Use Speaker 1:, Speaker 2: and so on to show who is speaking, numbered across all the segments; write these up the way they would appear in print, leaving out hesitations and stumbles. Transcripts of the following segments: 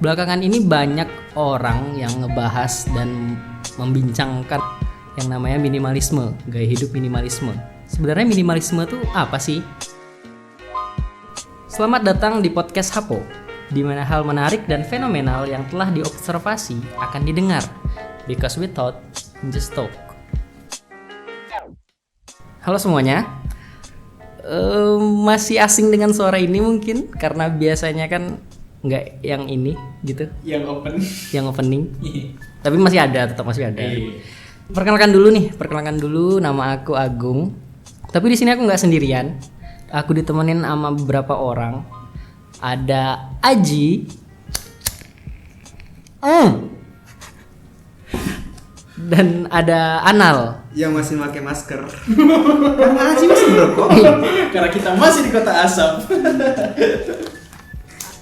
Speaker 1: Belakangan ini banyak orang yang ngebahas dan membincangkan yang namanya minimalisme, gaya hidup minimalisme. Sebenarnya minimalisme itu apa sih? Selamat datang di podcast Hapo, di mana hal menarik dan fenomenal yang telah diobservasi akan didengar. Because we thought, just talk. Halo semuanya, masih asing dengan suara ini mungkin karena biasanya kan nggak yang ini gitu, yang opening. Tapi masih ada, tetap masih ada. Perkenalkan dulu, nama aku Agung. Tapi di sini aku nggak sendirian, aku ditemenin sama beberapa orang. Ada Aji, dan ada Anal
Speaker 2: yang masih pakai masker. Karena Aji masih merokok.
Speaker 3: Karena kita masih di kota asap.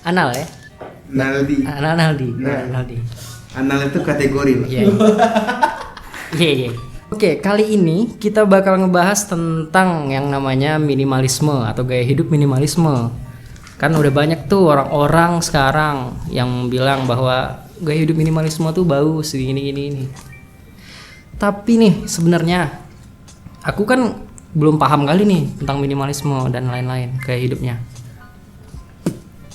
Speaker 1: Anal ya?
Speaker 2: Naldi.
Speaker 1: Naldi.
Speaker 2: Anal itu kategori, Pak.
Speaker 1: Iya. Oke, kali ini kita bakal ngebahas tentang yang namanya minimalisme atau gaya hidup minimalisme. Kan udah banyak tuh orang-orang sekarang yang bilang bahwa gaya hidup minimalisme tuh bau segini. Tapi nih sebenarnya aku kan belum paham kali nih tentang minimalisme dan lain-lain gaya hidupnya.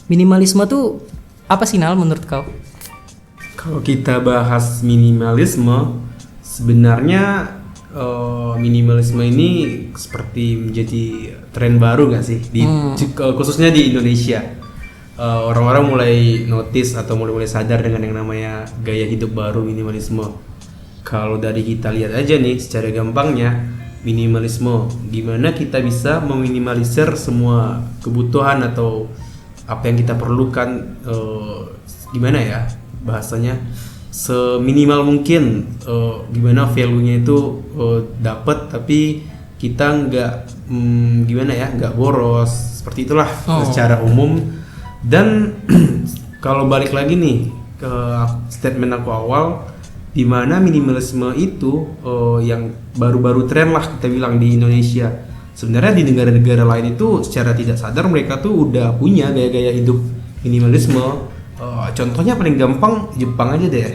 Speaker 1: Minimalisme tuh apa sih, Nal, menurut kau?
Speaker 2: Kalau kita bahas minimalisme, sebenarnya minimalisme ini seperti menjadi tren baru nggak sih? Khususnya di Indonesia. Orang-orang mulai notice atau mulai sadar dengan yang namanya gaya hidup baru minimalisme. Kalau dari kita lihat aja nih, secara gampangnya, minimalisme, gimana kita bisa meminimalisir semua kebutuhan atau apa yang kita perlukan, gimana ya bahasanya, seminimal mungkin, gimana value-nya itu dapat tapi kita nggak boros, seperti itulah secara umum. Dan kalau balik lagi nih ke statement aku awal, di mana minimalisme itu yang baru-baru tren lah kita bilang di Indonesia. Sebenarnya di negara-negara lain itu secara tidak sadar mereka tuh udah punya gaya-gaya hidup minimalisme. Contohnya paling gampang Jepang aja deh.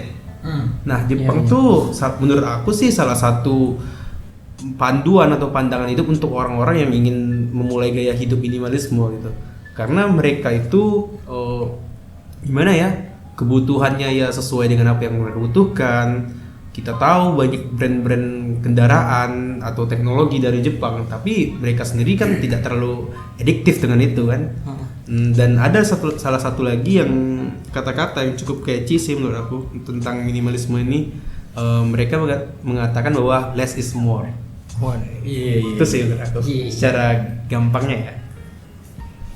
Speaker 2: Nah, Jepang tuh menurut aku sih salah satu panduan atau pandangan hidup untuk orang-orang yang ingin memulai gaya hidup minimalisme gitu. Karena mereka itu gimana ya, kebutuhannya ya sesuai dengan apa yang mereka butuhkan. Kita tahu banyak brand-brand kendaraan atau teknologi dari Jepang, tapi mereka sendiri kan tidak terlalu adiktif dengan itu kan. Dan ada salah satu lagi yang kata-kata yang cukup catchy sih menurut aku tentang minimalisme ini. Mereka mengatakan bahwa less is more.
Speaker 1: Iya.
Speaker 2: Itu sih menurut aku. Secara gampangnya ya.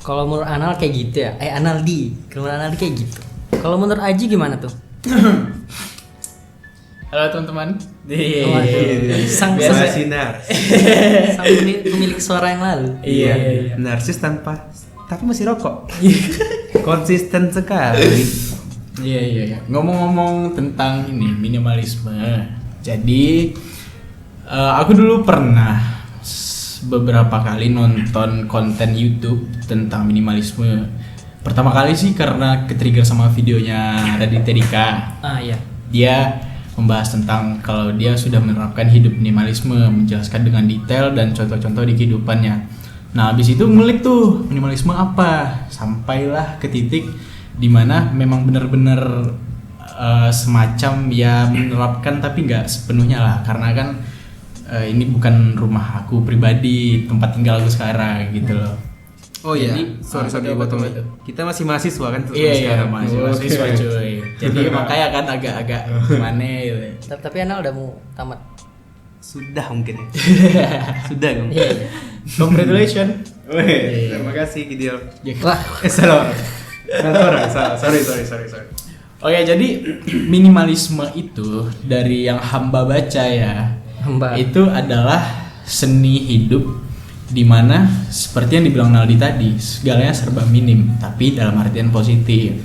Speaker 1: Kalau menurut Anal kayak gitu ya. Analdi. Kalau menurut Analdi kayak gitu. Kalau menurut Aji gimana tuh?
Speaker 3: Halo teman-teman.
Speaker 1: Sang
Speaker 2: sinar.
Speaker 1: Sang pemilik suara yang lalu.
Speaker 2: Iya. Narsis tapi masih rokok. Konsisten sekali.
Speaker 3: Iya. Ngomong-ngomong tentang ini minimalisme. Jadi aku dulu pernah beberapa kali nonton konten YouTube tentang minimalisme. Pertama kali sih karena ketrigger sama videonya Raditya Dika.
Speaker 1: Iya.
Speaker 3: Dia membahas tentang kalau dia sudah menerapkan hidup minimalisme, menjelaskan dengan detail dan contoh-contoh di kehidupannya. Nah, habis itu ngulik tuh minimalisme apa, sampailah ke titik dimana memang benar-benar semacam ya menerapkan tapi nggak sepenuhnya lah, karena kan ini bukan rumah aku pribadi, tempat tinggal aku sekarang gitu loh.
Speaker 2: Oh iya, sorry potong. Kita masih mahasiswa kan?
Speaker 3: Iya, mahasiswa cuy. Jadi makanya kan agak gimana gitu.
Speaker 1: Tapi Anal udah mau tamat?
Speaker 2: Sudah mungkin ya. Sudah kan?
Speaker 1: Iya.
Speaker 3: Congratulations.
Speaker 2: Terima kasih Gideon.
Speaker 1: Wah,
Speaker 2: salah. Sorry.
Speaker 3: Oke, jadi minimalisme itu dari yang hamba baca ya. Itu adalah seni hidup di mana seperti yang dibilang Naldi tadi, segalanya serba minim tapi dalam artian positif.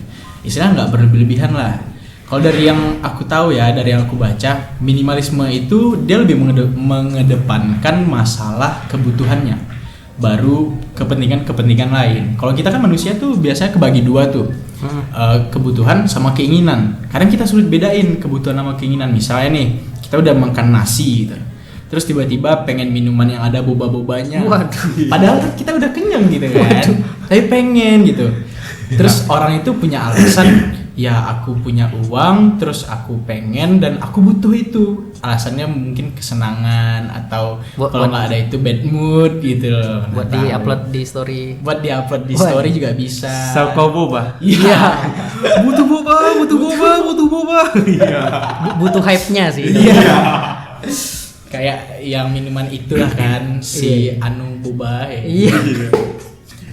Speaker 3: Istilah nggak berlebihan lah. Kalau dari yang aku tahu ya, dari yang aku baca, minimalisme itu dia lebih mengedepankan masalah kebutuhannya baru kepentingan lain. Kalau kita kan manusia tuh biasanya kebagi dua tuh, kebutuhan sama keinginan. Kadang kita sulit bedain kebutuhan sama keinginan. Misalnya nih, kita udah makan nasi gitu, terus tiba-tiba pengen minuman yang ada boba-bobanya.
Speaker 1: Waduh.
Speaker 3: Padahal kita udah kenyang gitu kan, tapi pengen gitu. Terus orang itu punya alasan, ya aku punya uang, terus aku pengen dan aku butuh itu. Alasannya mungkin kesenangan atau kalau nggak ada itu bad mood gitu loh.
Speaker 1: Buat di-upload di story.
Speaker 3: Buat di-upload di story juga bisa.
Speaker 2: Sako boba.
Speaker 3: Iya.
Speaker 2: butuh boba. Iya.
Speaker 1: Butuh hype-nya sih.
Speaker 3: Iya. Kayak yang minuman itulah kan si Anu Boba.
Speaker 1: Iya.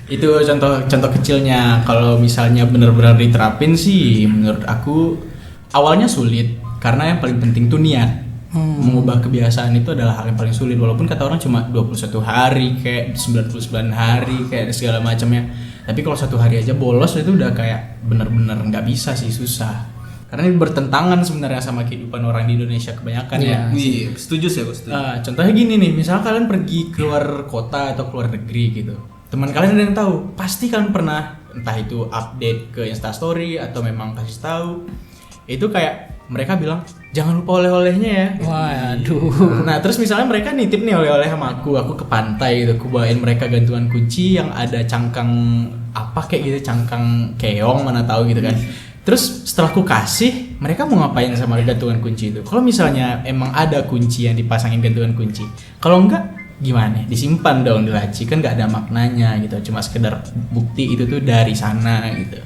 Speaker 3: Itu contoh kecilnya. Kalau misalnya benar-benar diterapin sih menurut aku awalnya sulit karena yang paling penting tuh niat. Mengubah kebiasaan itu adalah hal yang paling sulit, walaupun kata orang cuma 21 hari kayak 99 hari kayak segala macamnya. Tapi kalau 1 hari aja bolos itu udah kayak benar-benar nggak bisa sih, susah. Karena ini bertentangan sebenarnya sama kehidupan orang di Indonesia kebanyakan ya.
Speaker 2: Iya, setuju sih aku setuju.
Speaker 3: Contohnya gini nih, misalnya kalian pergi keluar kota atau keluar negeri gitu. Teman kalian ada yang tahu, pasti kalian pernah entah itu update ke Instastory atau memang kasih tahu. Itu kayak mereka bilang jangan lupa oleh-olehnya ya.
Speaker 1: Waduh.
Speaker 3: Nah terus misalnya mereka nitip nih oleh-oleh sama aku ke pantai gitu, aku bawain mereka gantungan kunci yang ada cangkang apa kayak gitu, cangkang keong mana tahu gitu kan. Terus setelah aku kasih, mereka mau ngapain sama gantungan kunci itu? Kalau misalnya emang ada kunci yang dipasangin gantungan kunci, kalau enggak gimana? Disimpan dong di laci, kan nggak ada maknanya gitu, cuma sekedar bukti itu tuh dari sana gitu.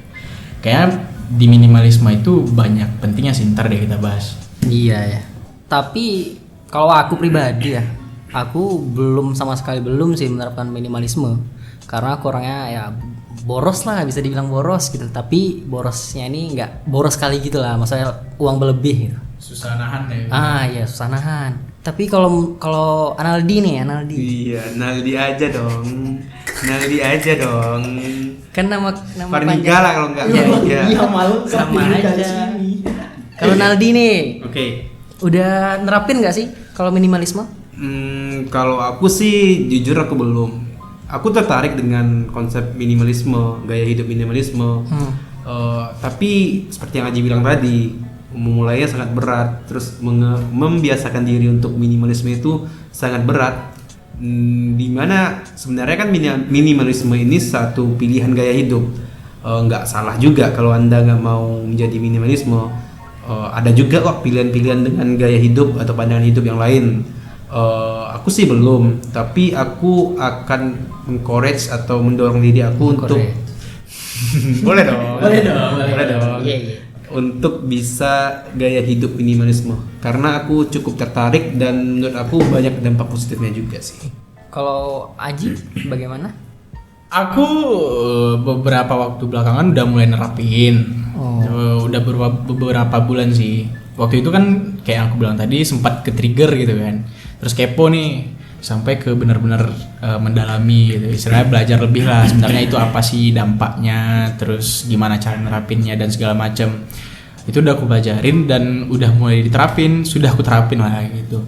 Speaker 3: Kayak di minimalisme itu banyak pentingnya sih, ntar deh kita bahas.
Speaker 1: Iya ya. Tapi kalau aku pribadi ya, aku sama sekali belum sih menerapkan minimalisme. Karena aku orangnya ya boros lah, bisa dibilang boros gitu. Tapi borosnya ini nggak boros kali gitu lah, maksudnya uang berlebih gitu.
Speaker 3: Susah nahan ya.
Speaker 1: Iya susah nahan. Tapi kalau Analdi nih, Analdi.
Speaker 2: Iya, Naldi aja dong.
Speaker 1: Kan nama
Speaker 2: Parniga lah kalau enggak.
Speaker 1: Iya malu sama aja. Kalau Naldi nih,
Speaker 2: Oke.
Speaker 1: udah nerapin nggak sih kalau minimalisme?
Speaker 2: Kalau aku sih jujur aku belum. Aku tertarik dengan konsep minimalisme, gaya hidup minimalisme. Tapi seperti yang Aji bilang tadi, memulainya sangat berat. Terus membiasakan diri untuk minimalisme itu sangat berat. Dimana sebenarnya kan minimalisme ini satu pilihan gaya hidup. Nggak salah juga kalau Anda nggak mau menjadi minimalisme. Ada juga kok pilihan-pilihan dengan gaya hidup atau pandangan hidup yang lain. Aku sih belum, tapi aku akan encourage atau mendorong diri aku untuk boleh dong.
Speaker 1: Iya.
Speaker 2: Untuk bisa gaya hidup minimalisme, karena aku cukup tertarik dan menurut aku banyak dampak positifnya juga sih.
Speaker 1: Kalau Aji bagaimana?
Speaker 3: Aku beberapa waktu belakangan udah mulai nerapin. Udah beberapa bulan sih. Waktu itu kan kayak aku bilang tadi sempat ke trigger gitu kan. Terus kepo nih sampai ke benar-benar mendalami gitu. Istilahnya belajar lebih lah sebenarnya itu apa sih dampaknya, terus gimana cara nerapinnya dan segala macam. Itu udah aku pelajarin dan udah mulai diterapin, sudah aku terapin lah gitu.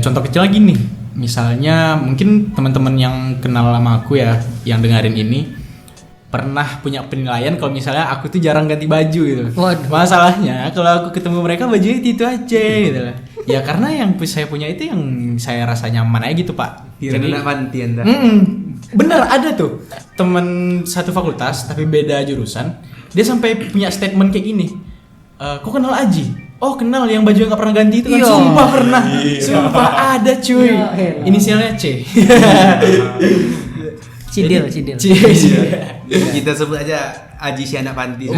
Speaker 3: Contoh kecil lagi nih. Misalnya mungkin teman-teman yang kenal sama aku ya, yang dengerin ini pernah punya penilaian kalau misalnya aku tuh jarang ganti baju gitu.
Speaker 1: Waduh.
Speaker 3: Masalahnya kalau aku ketemu mereka bajunya itu aja gitu lah. Ya karena yang saya punya itu yang saya rasa nyaman aja gitu Pak.
Speaker 2: Jadi anak panti Anda.
Speaker 3: Bener ada tuh temen satu fakultas tapi beda jurusan. Dia sampai punya statement kayak gini. Kok kenal Aji? Oh kenal, yang baju yang gak pernah ganti itu kan. Sumpah pernah. Sumpah ada cuy. Inisialnya C.
Speaker 1: Cidil.
Speaker 2: Kita sebut aja Aji si anak panti.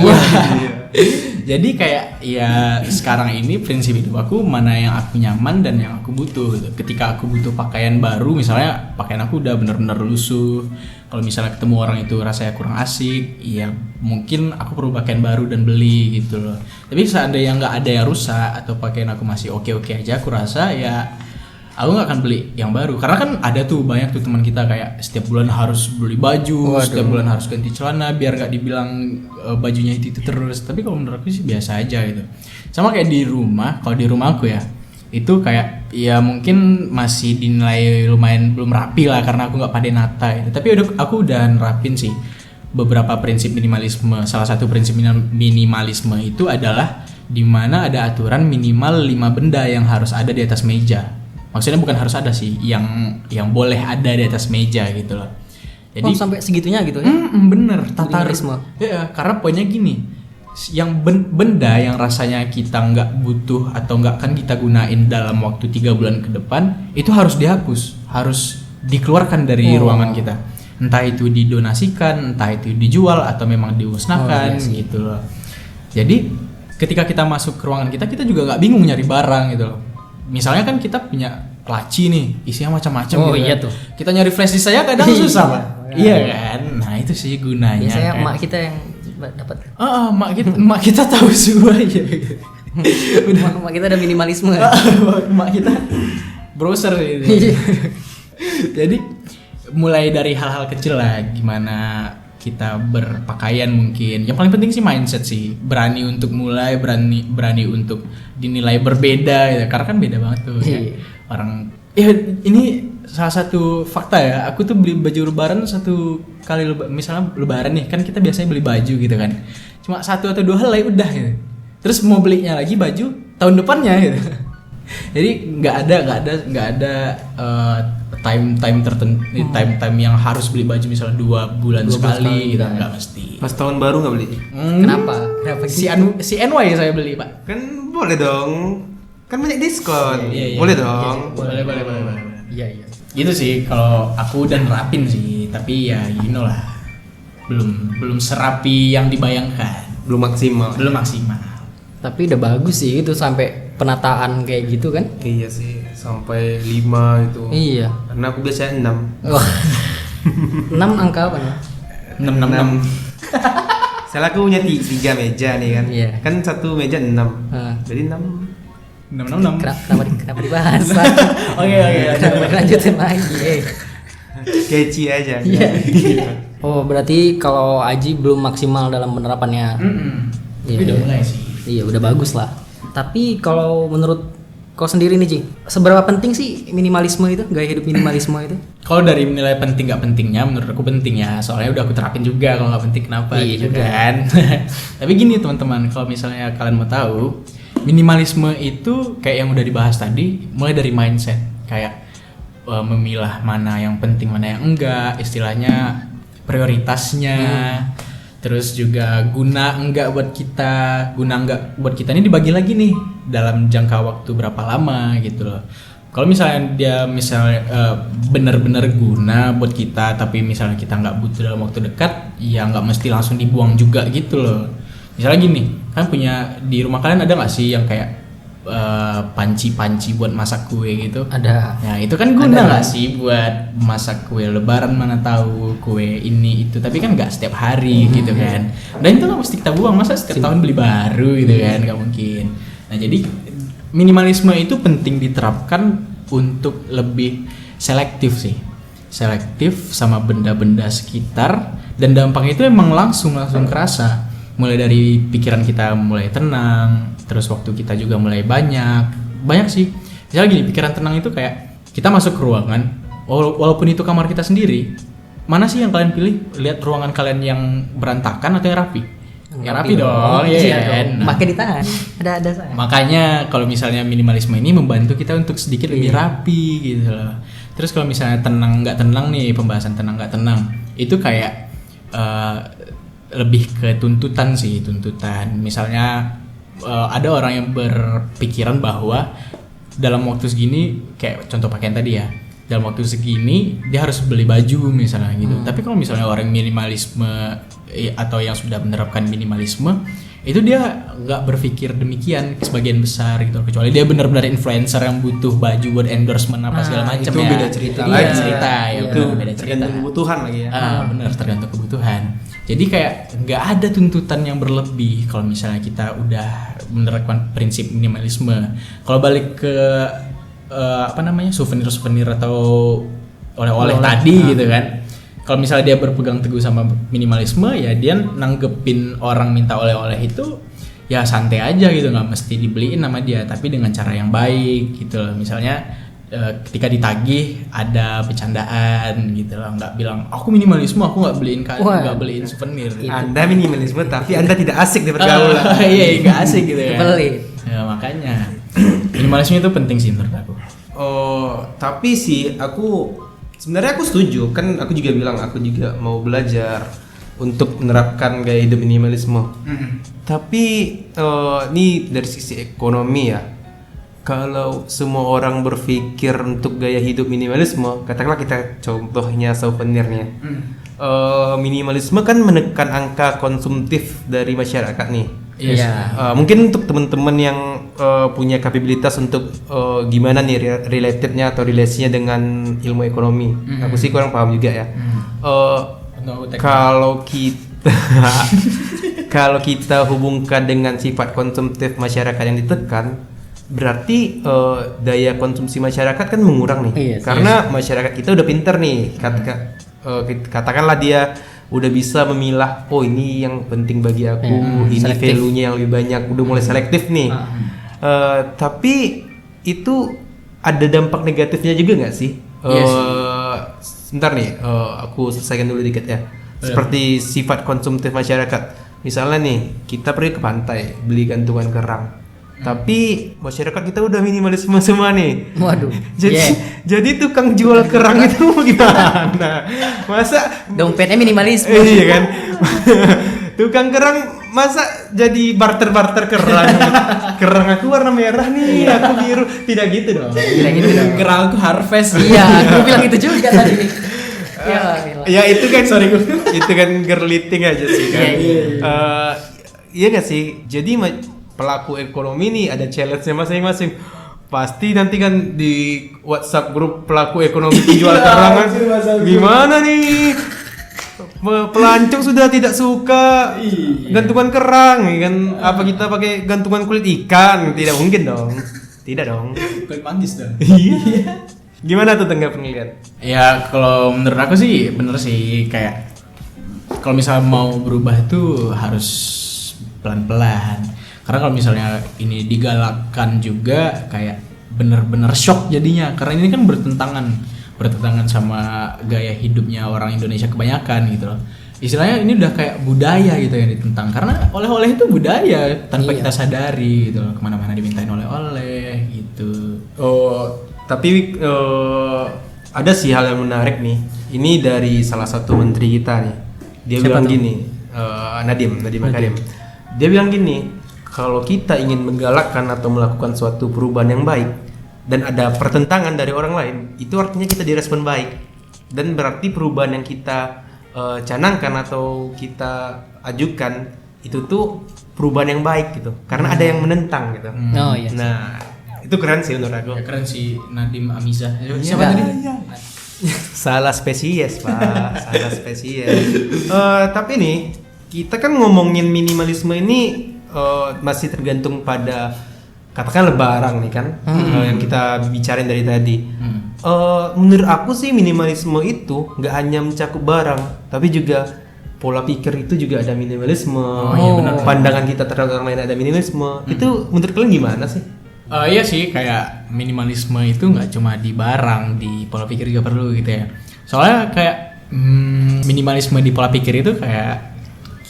Speaker 3: Jadi kayak ya sekarang ini prinsip hidup aku mana yang aku nyaman dan yang aku butuh gitu. Ketika aku butuh pakaian baru, misalnya pakaian aku udah bener-bener lusuh, kalau misalnya ketemu orang itu rasanya kurang asik, ya mungkin aku perlu pakaian baru dan beli gitu loh. Tapi seandainya nggak ada yang rusak atau pakaian aku masih oke-oke aja, aku rasa ya aku nggak akan beli yang baru. Karena kan ada tuh banyak tuh teman kita kayak setiap bulan harus beli baju, setiap bulan harus ganti celana biar nggak dibilang bajunya itu terus. Tapi kalau menurut aku sih biasa aja gitu. Sama kayak di rumah, kalau di rumah aku ya itu kayak ya mungkin masih dinilai lumayan belum rapi lah karena aku nggak pandai nata gitu. Tapi aku udah nerapin sih beberapa prinsip minimalisme. Salah satu prinsip minimalisme itu adalah di mana ada aturan minimal 5 benda yang harus ada di atas meja. Maksudnya bukan harus ada sih, yang boleh ada di atas meja gitu loh. Jadi
Speaker 1: sampai segitunya gitu ya.
Speaker 3: Bener, tata
Speaker 1: Minimalisme.
Speaker 3: ya, karena poinnya gini, yang benda yang rasanya kita nggak butuh atau nggak akan kita gunain dalam waktu 3 bulan ke depan itu harus dihapus, harus dikeluarkan dari ruangan kita. Entah itu didonasikan, entah itu dijual atau memang dimusnahkan gitu loh. Jadi ketika kita masuk ke ruangan kita juga nggak bingung nyari barang gitu loh. Misalnya kan kita punya laci nih, isinya macam-macam gitu.
Speaker 1: Iya
Speaker 3: kan.
Speaker 1: tuh.
Speaker 3: Kita nyari flash disk saya kadang susah, Pak. Iya kan? Nah, itu sih gunanya.
Speaker 1: Biasanya
Speaker 3: kan.
Speaker 1: emak kita yang dapat.
Speaker 3: Mak kita tahu semua ya.
Speaker 1: Emak kita ada minimalisme.
Speaker 3: Mak kita browser gitu. Jadi mulai dari hal-hal kecil lah, gimana kita berpakaian mungkin. Yang paling penting sih mindset sih. Berani untuk mulai, berani untuk dinilai berbeda gitu. Karena kan beda banget tuh ya. Orang ya ini salah satu fakta ya. Aku tuh beli baju lebaran satu kali misalnya lebaran nih, kan kita biasanya beli baju gitu kan. Cuma 1 atau 2 helai udah gitu. Terus mau belinya lagi baju tahun depannya gitu. Jadi nggak ada time tertentu, time yang harus beli baju misalnya 2 bulan sekali gitu, nggak mesti.
Speaker 2: Pas tahun baru nggak beli?
Speaker 1: Kenapa
Speaker 3: Si NY saya beli, Pak.
Speaker 2: Kan boleh dong. Kan banyak diskon.
Speaker 3: Iya.
Speaker 2: Boleh dong.
Speaker 3: Boleh.
Speaker 1: Iya.
Speaker 3: Gitu sih kalau aku udah nerapin sih, tapi ya you know lah. Belum serapi yang dibayangkan.
Speaker 2: Belum maksimal.
Speaker 3: Belum maksimal.
Speaker 1: Tapi udah bagus sih itu sampai penataan kayak gitu kan.
Speaker 2: Iya sih, sampai 5 itu.
Speaker 1: Iya.
Speaker 2: Karena aku biasanya 6.
Speaker 1: Wah. 6 angka apa ya?
Speaker 3: 666.
Speaker 2: Salah aku punya 3 meja nih kan.
Speaker 1: Iya.
Speaker 2: Kan satu meja 6. Jadi 6.
Speaker 3: 666.
Speaker 1: Kenapa dibahas?
Speaker 3: Oke.
Speaker 1: Lanjutin lagi.
Speaker 2: Keci aja.
Speaker 1: Iya. Oh, berarti kalau Aji belum maksimal dalam penerapannya.
Speaker 3: Tapi udah mulai sih.
Speaker 1: Iya, udah bagus lah. Tapi kalau menurut kau sendiri nih, Ci, seberapa penting sih minimalisme itu, gaya hidup minimalisme itu?
Speaker 3: Kalau dari nilai penting nggak pentingnya, menurut aku penting ya. Soalnya udah aku terapin juga. Kalau nggak penting kenapa?
Speaker 1: Iya
Speaker 3: gitu
Speaker 1: juga.
Speaker 3: kan. Tapi gini teman-teman, kalau misalnya kalian mau tahu, minimalisme itu kayak yang udah dibahas tadi, mulai dari mindset, kayak memilah mana yang penting, mana yang enggak, istilahnya prioritasnya. Terus juga guna enggak buat kita ini dibagi lagi nih dalam jangka waktu berapa lama gitu loh. Kalau misalnya dia benar-benar guna buat kita, tapi misalnya kita nggak butuh dalam waktu dekat, ya nggak mesti langsung dibuang juga gitu loh. Misalnya gini, kan punya di rumah kalian ada nggak sih yang kayak panci-panci buat masak kue gitu?
Speaker 1: Ada.
Speaker 3: Nah itu kan guna nggak sih buat masak kue lebaran, mana tahu kue ini itu, tapi kan nggak setiap hari gitu kan. Dan itu nggak mesti kita buang, masa setiap tahun beli baru gitu kan, nggak mungkin. Nah jadi minimalisme itu penting diterapkan untuk lebih selektif sih, selektif sama benda-benda sekitar, dan dampaknya itu emang langsung kerasa. Mulai dari pikiran kita mulai tenang, terus waktu kita juga mulai banyak sih. Misalnya gini, pikiran tenang itu kayak kita masuk ke ruangan, walaupun itu kamar kita sendiri, mana sih yang kalian pilih? Lihat ruangan kalian yang berantakan atau yang rapi? Yang rapi dong,
Speaker 1: iya
Speaker 3: kan?
Speaker 1: dong. Makin ditahan. Ada saya.
Speaker 3: Makanya kalau misalnya minimalisme ini membantu kita untuk sedikit lebih rapi gitu loh. Terus kalau misalnya nggak tenang nih, pembahasan tenang nggak tenang, itu kayak lebih ke tuntutan. Misalnya ada orang yang berpikiran bahwa dalam waktu segini, kayak contoh pakaian tadi ya, dalam waktu segini dia harus beli baju misalnya gitu. Tapi kalau misalnya orang minimalisme atau yang sudah menerapkan minimalisme, itu dia nggak berpikir demikian sebagian besar gitu, kecuali dia benar-benar influencer yang butuh baju buat endorsement apa segala macam
Speaker 2: itu
Speaker 3: ya.
Speaker 2: beda cerita
Speaker 3: Iya,
Speaker 2: lagi.
Speaker 3: cerita ya,
Speaker 2: Itu
Speaker 3: beda cerita.
Speaker 2: tergantung kebutuhan lagi ya.
Speaker 3: Benar, tergantung kebutuhan. Jadi kayak nggak ada tuntutan yang berlebih kalau misalnya kita udah menerapkan prinsip minimalisme. Kalau balik ke souvenir atau oleh-oleh tadi gitu kan. Kalau misalnya dia berpegang teguh sama minimalisme, ya dia nanggepin orang minta oleh-oleh itu ya santai aja gitu, nggak mesti dibeliin sama dia, tapi dengan cara yang baik gitu loh. Misalnya ketika ditagih ada bercandaan gitu loh, nggak bilang aku minimalisme, aku nggak beliin nggak beliin souvenir.
Speaker 2: Anda minimalisme tapi Anda tidak asik di pergaulan.
Speaker 3: Iya, nggak asik gitu ya.
Speaker 1: Pelit.
Speaker 3: Ya makanya minimalisme itu penting sih menurut aku.
Speaker 2: Oh, tapi sih sebenarnya aku setuju, kan aku juga bilang aku juga mau belajar untuk menerapkan gaya hidup minimalisme. Tapi ini dari sisi ekonomi ya. Kalau semua orang berpikir untuk gaya hidup minimalisme, katakanlah kita contohnya souvenir nih ya. Minimalisme kan menekan angka konsumtif dari masyarakat nih.
Speaker 1: Iya.
Speaker 2: Mungkin untuk teman-teman yang punya kapabilitas untuk gimana nih relatednya atau relasinya dengan ilmu ekonomi. Aku sih kurang paham juga ya. Kalau kita kalau kita hubungkan dengan sifat konsumtif masyarakat yang ditekan, berarti daya konsumsi masyarakat kan mengurang nih.
Speaker 1: Iya,
Speaker 2: karena masyarakat kita udah pinter nih. Katakanlah dia udah bisa memilah, oh ini yang penting bagi aku, ini
Speaker 1: selektif.
Speaker 2: value-nya yang lebih banyak, udah mulai selektif nih. Tapi itu ada dampak negatifnya juga nggak sih? Sebentar nih, aku selesaikan dulu dikit ya. Seperti sifat konsumtif masyarakat. Misalnya nih, kita pergi ke pantai, beli gantungan kerang. Tapi masyarakat kita udah minimalisme semua nih.
Speaker 1: Waduh.
Speaker 2: Jadi tukang jual kerang itu gimana? Masa
Speaker 1: Dompetnya minimalisme.
Speaker 2: iya kan? Tukang kerang masa jadi barter kerang? Kerang aku warna merah nih, aku biru. Tidak gitu dong.
Speaker 1: Tidak gitu dong.
Speaker 3: Kerang aku harvest.
Speaker 1: Iya, aku bilang itu juga tadi.
Speaker 2: Ya itu kan itu kan girliting aja sih kan. Iya nggak sih? Jadi pelaku ekonomi nih ada challenge-nya masing-masing. Pasti nanti kan di WhatsApp grup pelaku ekonomi penjual kerangan gimana nih? Pelancong sudah tidak suka gantungan kerang, kan? Apa kita pakai gantungan kulit ikan? Tidak mungkin dong. Tidak dong.
Speaker 3: Kulit mantis dong.
Speaker 2: Iya. Gimana tuh tanggapan kalian?
Speaker 3: Ya kalau menurut aku sih bener sih, kayak kalau misalnya mau berubah itu harus pelan-pelan. Karena kalau misalnya ini digalakkan juga kayak bener-bener shock jadinya. Karena ini kan bertentangan sama gaya hidupnya orang Indonesia kebanyakan gitu loh. Istilahnya ini udah kayak budaya gitu yang ditentang. Karena oleh-oleh itu budaya tanpa kita sadari gitu loh. Kemana-mana dimintain oleh-oleh gitu.
Speaker 2: Oh, tapi ada sih hal yang menarik nih. Ini dari salah satu menteri kita nih. Dia bilang gini, Nadiem Makarim. Dia bilang gini, kalau kita ingin menggalakkan atau melakukan suatu perubahan yang baik dan ada pertentangan dari orang lain, itu artinya kita direspon baik. Dan berarti perubahan yang kita canangkan atau kita ajukan itu tuh perubahan yang baik gitu. Karena ada yang menentang gitu.
Speaker 1: Oh iya.
Speaker 2: Nah, itu keren sih menurut aku.
Speaker 3: Ya keren sih Nadiem Amizah.
Speaker 1: Siapa tadi?
Speaker 2: Salah spesies pak, salah spesies. Tapi nih kita kan ngomongin minimalisme ini masih tergantung pada katakan barang nih kan, yang kita bicarain dari tadi. Menurut aku sih minimalisme itu nggak hanya mencakup barang, tapi juga pola pikir itu juga ada minimalisme.
Speaker 3: Iya benar.
Speaker 2: Pandangan kita terhadap orang lain ada minimalisme. Itu menurut kalian gimana sih?
Speaker 3: Iya sih, kayak minimalisme itu nggak cuma di barang, di pola pikir juga perlu gitu ya. Soalnya kayak minimalisme di pola pikir itu kayak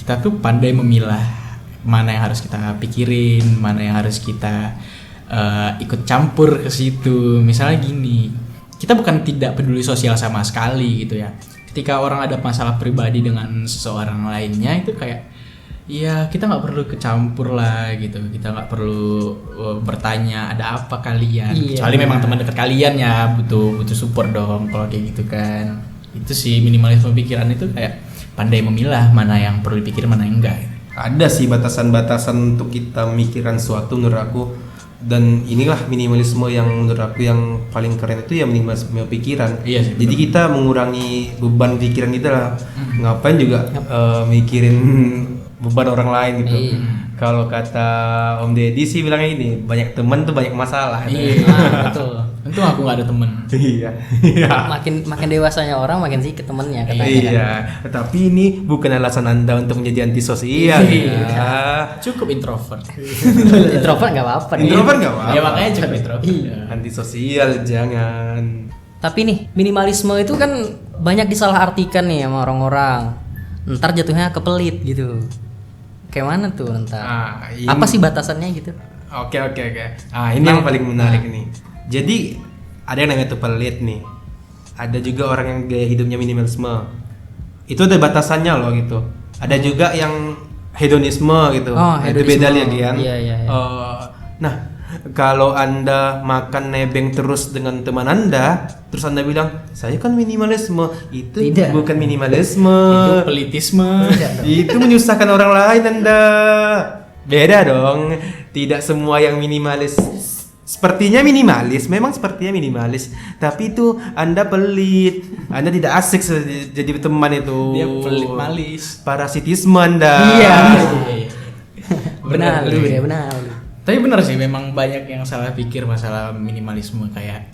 Speaker 3: kita tuh pandai memilah mana yang harus kita pikirin, mana yang harus kita ikut campur ke situ. Misalnya gini, kita bukan tidak peduli sosial sama sekali gitu ya. Ketika orang ada masalah pribadi dengan seseorang lainnya itu kayak ya kita nggak perlu kecampur lah gitu, kita nggak perlu bertanya ada apa kalian, kecuali memang teman dekat kalian ya butuh support dong kalau kayak gitu kan. Itu sih minimalisme pikiran itu kayak pandai memilah mana yang perlu dipikir mana yang enggak.
Speaker 2: Ada sih batasan-batasan untuk kita memikirkan suatu menurut aku, dan inilah minimalisme yang menurut aku yang paling keren itu ya minimalisme pikiran.
Speaker 3: Iya sih,
Speaker 2: jadi kita mengurangi beban pikiran kita lah. Ngapain juga mikirin beban orang lain gitu. Kalau kata Om Deddy sih bilangnya ini, banyak teman tuh banyak masalah.
Speaker 1: Iya, betul.
Speaker 3: Untung aku nggak ada temen.
Speaker 2: Iya. Iya.
Speaker 1: Makin dewasanya orang makin sih ke temennya katanya kan.
Speaker 2: Iya, tapi ini bukan alasan Anda untuk menjadi antisosial.
Speaker 3: Iya.
Speaker 2: Ya.
Speaker 3: Cukup introvert.
Speaker 1: Introvert nggak apa-apa nih.
Speaker 2: Introvert nggak apa-apa.
Speaker 3: Ya makanya cukup introvert.
Speaker 1: Iya.
Speaker 2: Antisosial jangan.
Speaker 1: Tapi nih minimalisme itu kan banyak disalahartikan nih sama orang-orang. Ntar jatuhnya ke pelit gitu. Kayak mana tuh ntar?
Speaker 2: Ini-
Speaker 1: Apa sih batasannya gitu?
Speaker 2: Oke. Ini yang paling menarik nih. Jadi ada yang namanya tuh pelit nih. Ada juga orang yang gaya hidupnya minimalisme. Itu ada batasannya loh gitu. Ada juga yang hedonisme gitu.
Speaker 1: Oh,
Speaker 2: Nah, itu beda lagi kan.
Speaker 1: Iya.
Speaker 2: Nah, kalau Anda makan nebeng terus dengan teman Anda, terus Anda bilang, "Saya kan minimalisme." Itu
Speaker 1: Tidak.
Speaker 2: bukan minimalisme.
Speaker 3: Itu pelitisme.
Speaker 2: Itu menyusahkan orang lain Anda. Beda dong. Tidak semua yang minimalis sepertinya minimalis, memang sepertinya minimalis, tapi itu Anda pelit. Anda tidak asik jadi teman itu.
Speaker 3: Dia pelit malis.
Speaker 2: Parasitisme Anda.
Speaker 1: Iya.
Speaker 3: Benar.
Speaker 1: Benar lu ya, benar.
Speaker 3: Tapi benar sih, memang banyak yang salah pikir masalah minimalisme, kayak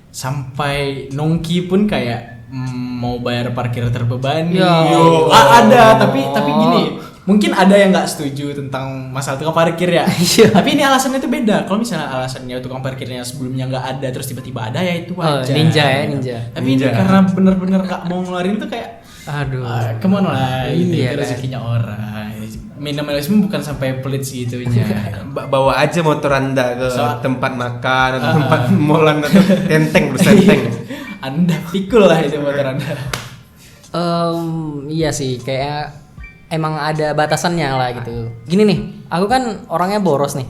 Speaker 3: sampai nongki pun kayak mau bayar parkir terbebani.
Speaker 1: Ya
Speaker 3: Yo,
Speaker 1: Allah.
Speaker 3: ada, tapi gini, mungkin ada yang nggak setuju tentang masalah tukang parkir ya.
Speaker 1: Iya.
Speaker 3: Tapi ini alasannya itu beda. Kalau misalnya alasannya tukang parkirnya sebelumnya nggak ada terus tiba-tiba ada, ya itu wajar.
Speaker 1: Ninja ya, ninja.
Speaker 3: Tapi ini karena bener-bener nggak mau ngeluarin tuh kayak
Speaker 1: Aduh.
Speaker 3: come on lah, gitu,
Speaker 1: Iya,
Speaker 3: itu rezekinya orang. Minimalisme bukan sampai pelit segitunya.
Speaker 2: Bawa aja motor Anda ke tempat makan atau
Speaker 3: Ah.
Speaker 2: tempat molan atau tenteng bersenteng.
Speaker 3: Anda pikul lah itu motor Anda.
Speaker 1: Iya sih, kayak emang ada batasannya lah gitu. Gini nih, aku kan orangnya boros nih.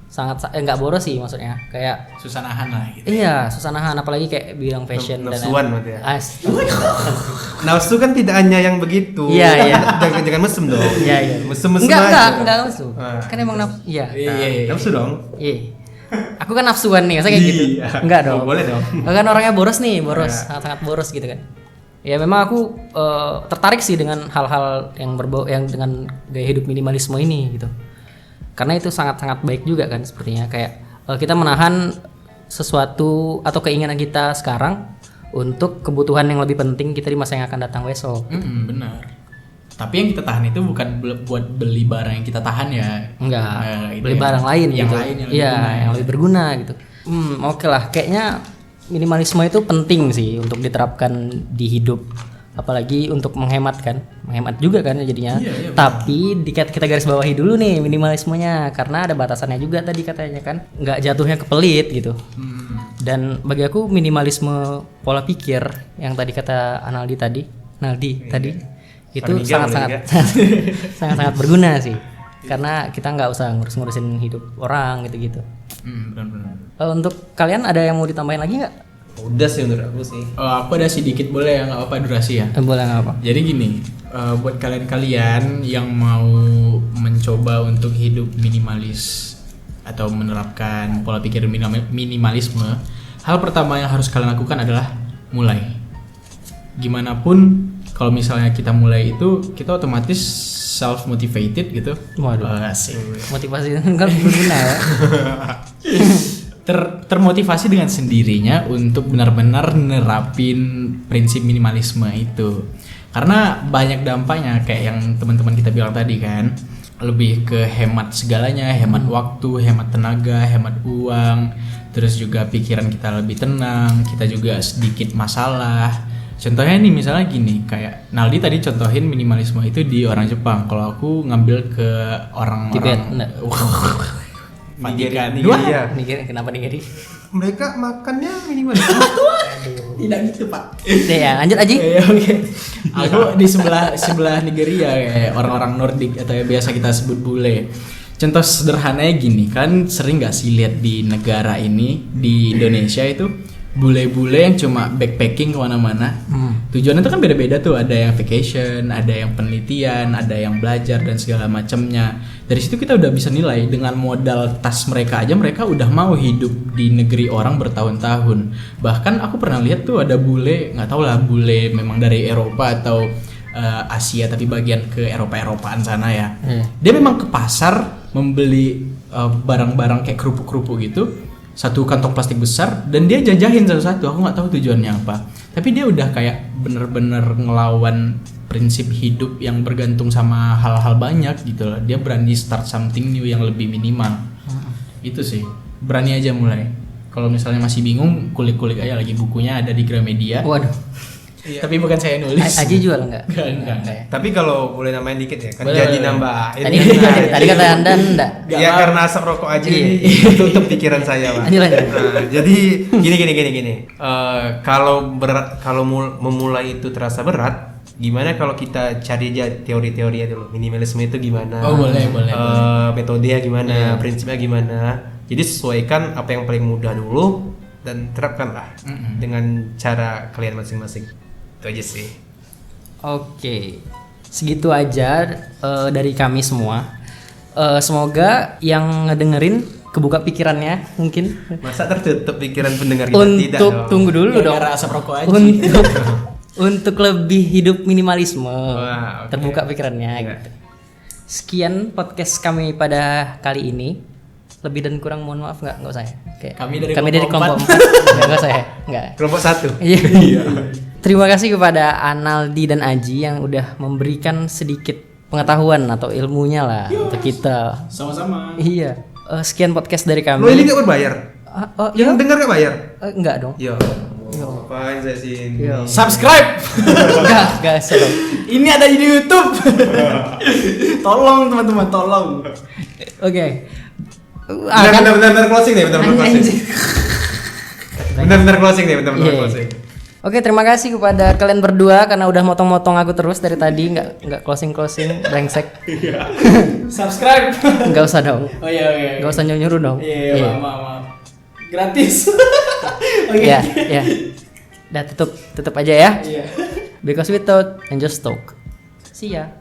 Speaker 1: Nggak boros sih maksudnya. Kayak
Speaker 3: Susah nahan lah gitu.
Speaker 1: iya, susah nahan apalagi kayak bilang fashion
Speaker 2: Nafsuan berarti ya?
Speaker 1: Astaga.
Speaker 2: Nafsu kan tidak hanya yang begitu.
Speaker 1: Iya.
Speaker 2: Jangan mesem dong.
Speaker 1: Iya.
Speaker 2: Mesem
Speaker 1: Enggak nafsu.
Speaker 2: Ah.
Speaker 1: Kan emang nafsu. Iya.
Speaker 3: Iya.
Speaker 2: Nafsu dong.
Speaker 1: Iya. Aku kan nafsuan nih, masa kayak gitu.
Speaker 2: Iya.
Speaker 1: Enggak dong.
Speaker 2: Oh, boleh dong.
Speaker 1: Aku kan orangnya boros nih, sangat-sangat boros gitu kan. Ya memang aku tertarik sih dengan hal-hal yang berbau yang dengan gaya hidup minimalisme ini gitu. Karena itu sangat-sangat baik juga kan sepertinya kayak kita menahan sesuatu atau keinginan kita sekarang untuk kebutuhan yang lebih penting kita di masa yang akan datang besok.
Speaker 3: Benar. Tapi yang kita tahan itu bukan buat beli barang yang kita tahan ya.
Speaker 1: Enggak,
Speaker 3: Itu
Speaker 1: beli barang lain
Speaker 3: yang
Speaker 1: gitu.
Speaker 3: lain yang lebih
Speaker 1: Iya,
Speaker 3: berguna.
Speaker 1: yang lebih berguna gitu. Oke lah, kayaknya minimalisme itu penting sih untuk diterapkan di hidup. Apalagi untuk menghemat kan, menghemat juga kan jadinya.
Speaker 3: Iya,
Speaker 1: Tapi kita garis bawahi dulu nih minimalismenya karena ada batasannya juga tadi katanya kan, nggak jatuhnya ke pelit gitu. Dan bagi aku minimalisme pola pikir yang tadi kata Naldi tadi itu
Speaker 2: Farmiga,
Speaker 1: sangat-sangat sangat-sangat berguna sih. Karena kita nggak usah ngurus-ngurusin hidup orang gitu-gitu.
Speaker 3: Benar-benar.
Speaker 1: Untuk kalian ada yang mau ditambahin lagi nggak?
Speaker 2: Udah sih menurut aku sih.
Speaker 3: Aku ada sedikit boleh ya, nggak apa-apa durasi ya.
Speaker 1: Boleh nggak apa?
Speaker 3: Jadi gini, buat kalian-kalian yang mau mencoba untuk hidup minimalis atau menerapkan pola pikir minimalisme, hal pertama yang harus kalian lakukan adalah mulai. Gimana pun kalau misalnya kita mulai itu, kita otomatis self motivated gitu.
Speaker 1: Waduh.
Speaker 3: Asik.
Speaker 1: Motivasi kan berguna ya.
Speaker 3: Termotivasi dengan sendirinya untuk benar-benar nerapin prinsip minimalisme itu. Karena banyak dampaknya kayak yang teman-teman kita bilang tadi kan, lebih ke hemat segalanya, hemat waktu, hemat tenaga, hemat uang, terus juga pikiran kita lebih tenang, kita juga sedikit masalah. Contohnya nih misalnya gini, kayak Naldi tadi contohin minimalisme itu di orang Jepang. Kalau aku ngambil ke orang
Speaker 1: Tibet, enggak.
Speaker 3: Vatikan.
Speaker 2: Nigeria.
Speaker 1: Nigeria, kenapa Nigeria?
Speaker 2: Mereka makannya minimalis.
Speaker 3: Tidak gitu pak.
Speaker 1: Ya, lanjut aja.
Speaker 3: Oke. Aku di sebelah Nigeria kayak orang-orang Nordik atau yang biasa kita sebut bule. Contoh sederhananya gini, kan sering nggak sih lihat di negara ini di Indonesia itu bule-bule yang cuma backpacking kemana-mana. Tujuannya itu kan beda-beda tuh, ada yang vacation, ada yang penelitian, ada yang belajar dan segala macamnya. Dari situ kita udah bisa nilai dengan modal tas mereka aja mereka udah mau hidup di negeri orang bertahun-tahun. Bahkan aku pernah lihat tuh ada bule, nggak tahu lah bule memang dari Eropa atau Asia tapi bagian ke Eropa-Eropaan sana ya. Dia memang ke pasar membeli barang-barang kayak kerupuk-kerupuk gitu. satu kantong plastik besar dan dia jajahin satu-satu. Aku nggak tahu tujuannya apa. Tapi dia udah kayak bener-bener ngelawan prinsip hidup yang bergantung sama hal-hal banyak gitu loh. Dia berani start something new yang lebih minimal. Itu sih. Berani aja mulai. Kalau misalnya masih bingung, kulik-kulik aja lagi bukunya ada di Gramedia.
Speaker 1: Waduh.
Speaker 3: Tapi bukan saya nulis.
Speaker 1: Aji jual enggak?
Speaker 3: Enggak.
Speaker 2: Tapi kalau boleh nambahin dikit ya, kan
Speaker 3: Boleh,
Speaker 2: jadi
Speaker 3: boleh.
Speaker 2: nambah.
Speaker 1: Tadi kata Anda enggak.
Speaker 3: Nggak
Speaker 2: Ya
Speaker 3: mau.
Speaker 2: karena asap rokok aja
Speaker 1: Iya.
Speaker 2: ini tutup pikiran saya, Pak.
Speaker 1: Lanjut.
Speaker 2: Nah, jadi gini. Kalau memulai itu terasa berat, gimana kalau kita cari aja teori-teorinya dulu. Minimalisme itu gimana?
Speaker 3: Oh, boleh.
Speaker 2: Metodenya gimana? Prinsipnya gimana? Jadi sesuaikan apa yang paling mudah dulu dan terapkanlah dengan cara kalian masing-masing. Itu aja sih.
Speaker 1: Oke, segitu aja dari kami semua. Semoga yang ngedengerin kebuka pikirannya mungkin.
Speaker 2: Masa tertutup pikiran pendengar kita? Tidak
Speaker 1: Untuk
Speaker 2: dong.
Speaker 1: tunggu dulu dong.
Speaker 3: Gara-gara asap rokok aja.
Speaker 1: Untuk lebih hidup minimalisme.
Speaker 2: Wah, oke.
Speaker 1: Terbuka pikirannya.
Speaker 2: Ya.
Speaker 1: Gitu. Sekian podcast kami pada kali ini. Lebih dan kurang mohon maaf nggak usah ya. Oke.
Speaker 3: Kami dari
Speaker 1: kelompok
Speaker 3: kelompok
Speaker 1: 4. Nggak usah ya. Nggak.
Speaker 2: Kelompok 1.
Speaker 1: Iya. Terima kasih kepada Analdi dan Aji yang udah memberikan sedikit pengetahuan atau ilmunya lah untuk kita.
Speaker 3: Sama-sama.
Speaker 1: Iya. Sekian podcast dari kami.
Speaker 2: Lo ini gak berbayar?
Speaker 1: Oh, iya?
Speaker 2: Yang dengar gak bayar?
Speaker 1: Enggak dong.
Speaker 2: Yo. Ngapain saya sini?
Speaker 1: Yo.
Speaker 3: Subscribe.
Speaker 1: Enggak seru.
Speaker 3: Ini ada di YouTube. Tolong teman-teman, tolong.
Speaker 1: Oke.
Speaker 2: Bentar closing nih, bentar closing.
Speaker 1: Anjing.
Speaker 2: Bentar closing nih, bentar
Speaker 1: Iya.
Speaker 2: closing.
Speaker 1: Oke, terima kasih kepada kalian berdua karena udah motong-motong aku terus dari tadi, nggak closing brengsek.
Speaker 3: Subscribe.
Speaker 1: Nggak usah dong.
Speaker 3: Oh iya.
Speaker 1: Nggak usah nyuruh dong.
Speaker 3: Iya, maaf. Gratis. Oke.
Speaker 1: Iya, iya. Udah tutup aja ya.
Speaker 3: Iya.
Speaker 1: Because we thought and just talk. See ya.